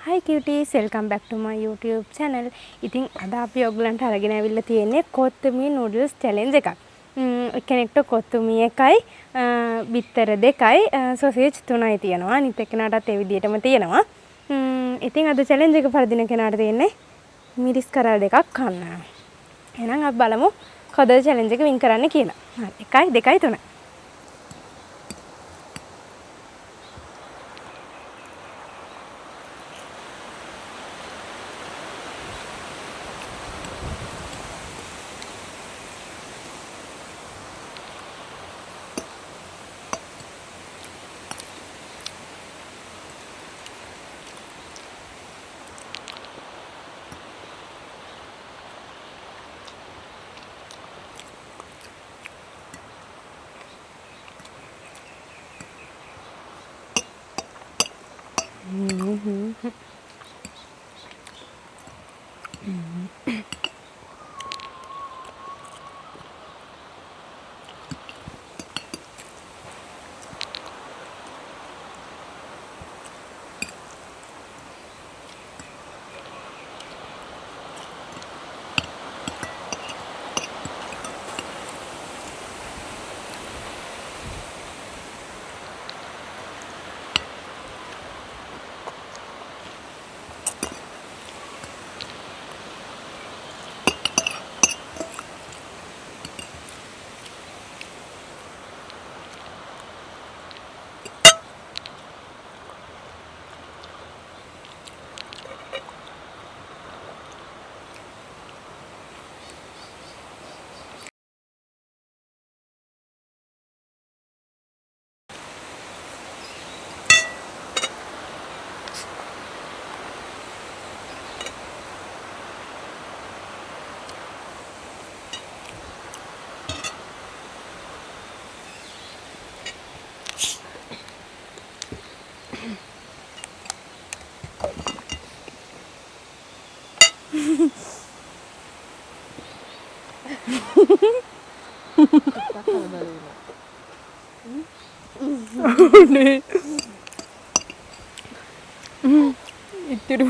Hi cuties, welcome back to my YouTube channel. ඉතින් අද අපි ඔයගලන්ට අරගෙන ආවිල්ලා තියෙන්නේ කොත්තුමී noodles challenge එකක්. එක්කෙනෙක්ට කොත්තුමී එකයි, බිත්තර දෙකයි, sausage තුනයි තියෙනවා. අනිත් එක්කෙනාටත් ඒ විදිහටම තියෙනවා. ඉතින් අද challenge එක පරදින කෙනාට තියෙන්නේ මිරිස් කරල් දෙකක් කන්න. එහෙනම් අපි බලමු කවදද challenge එක වින් කරන්න කියලා. හරි 1 2 3 නේ ඉතිරි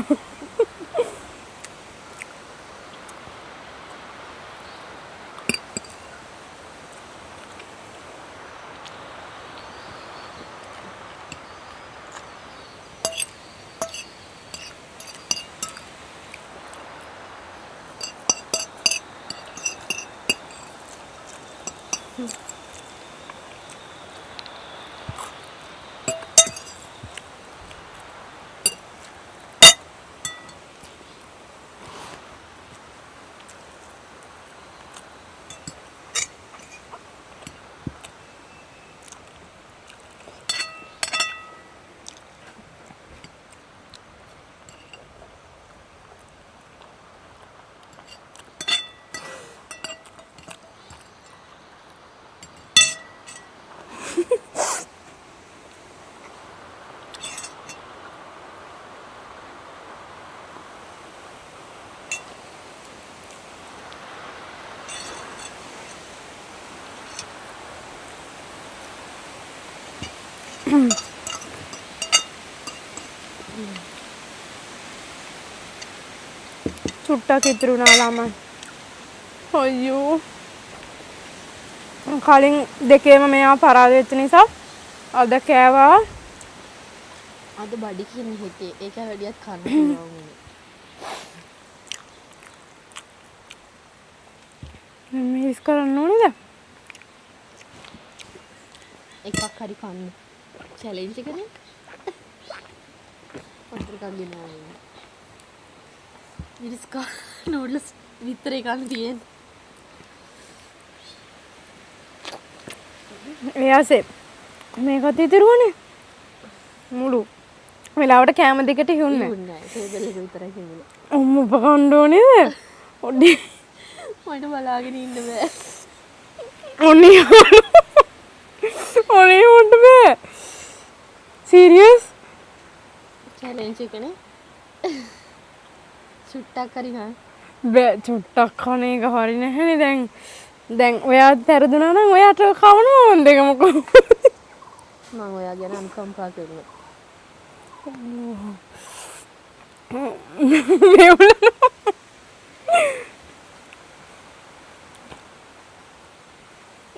චුට්ටක් ඉතුරු වුණා ළමයි. අයියෝ. කලින් දෙකේම මෙයා පරාද වෙච්ච නිසා අද කෑවා. අද බඩි කියන හිතේ ඒක වැඩියක් කන්න පුළුවන් වුණේ. මිස් කරන්න ඕනේද? එකක් හරි කන්න. චැලෙන්ජ් එකනේ. වතුර එකක් ගෙනාවා. මිරිස් නූඩ්ල්ස් විතරේ කන්න තියෙන්නේ. එයාසේ මේකත් ඉතිරුවනේ. මුළු වෙලාවට කැම දෙකට හිුන්නේ. නැහැ. ටේබල් එක විතරයි හිමුනේ. අම්මෝ බකන්න ඕනේද? ඔඩි මට බලාගෙන ඉන්න බෑ. ඔන්නේ ඔනේ උන්ට බෑ. සීරියස්? චැලෙන්ජ් එකනේ. චුට්ටක් හරි නා. බෑ චුට්ටක් කන එක හරි නැහැනේ දැන් ඔයා පෙරදුනා නම් ඔයාට කවනවා මන් දෙක මොකෝ. මම ඔයා ගැන අනුකම්පා කරනවා.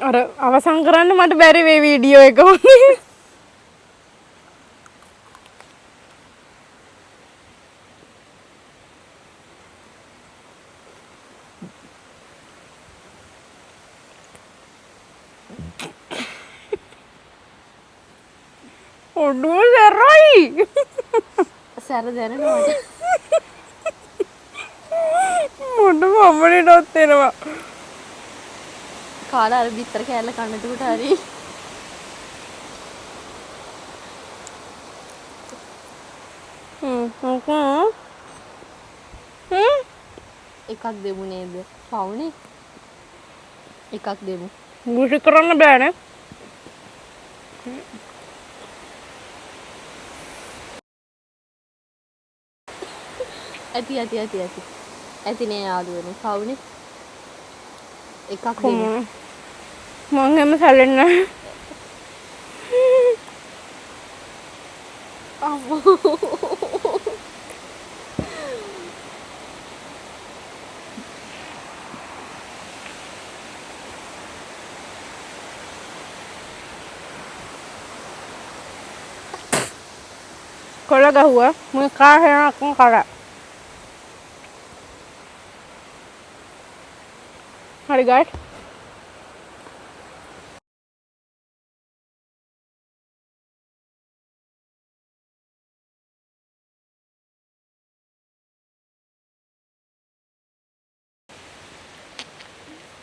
අර අවසන් කරන්න මට බැරි වේ වීඩියෝ එක හොඳේ. ඔඩුව සැරයි. සැර දැනෙනවාට මොඩ මමනටත් එෙනවා. කාලා අර බිත්තර කෑල්ල කන්නටකුට හරි එකක් දෙමු නේද පවුනේ එකක් දෙමු ගුෂි කරන්න බෑන. ඇති ඇතිනේ යාළුවනේ පවුනේ එකක් දෙමු මං එම සැලෙන්න. අම්මෝ කොළ ගහුවා මුයි කාහෙනක්ම කර. හරි ගයිස්.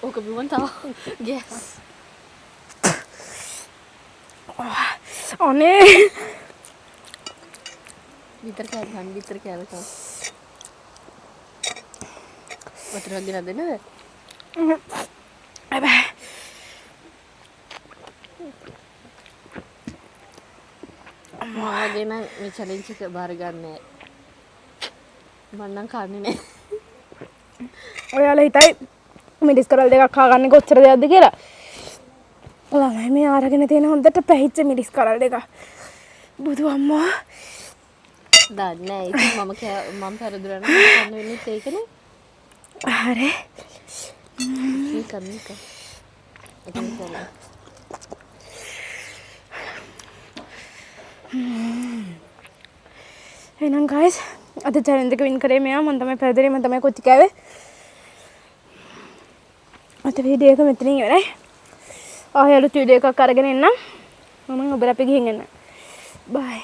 ඕක බිමන් තව ගෑස් අනේ විතර කෑල්ල විතර කෑල්ල වතුරක් ගෙනත් දෙන්නද? හැබැයි මම වගේ නම් මේ චැලෙන්ජ් එක බාර ගන්නෑ. මම නම් කන්නේ නෑ. ඔයාලා හිතයි මිරිස් කරල් දෙකක් කාගන්නේ කොච්චර දෙයක්ද කියලා. ළමයි මේ අරගෙන තියෙන හොඳට පැහිච්ච මිරිස් කරල් දෙක. බුදු අම්මා. දන්නේ නෑ. ඉතින් මම පෙරදුරන කන්න වෙන්නේ ඒකනේ. හරි. මේක. එහෙනම් guys අද challenge එක win කරේ මෙයා. මම තමයි පෙරදුරේ මම තමයි කොච්චි කෑවේ. අද වීඩියෝ එක මෙතනින් ඉවරයි. ආයෙත් වීඩියෝ එකක් අරගෙන එන්නම්. මම ඔබට අපි ගිහින් එන්න. bye.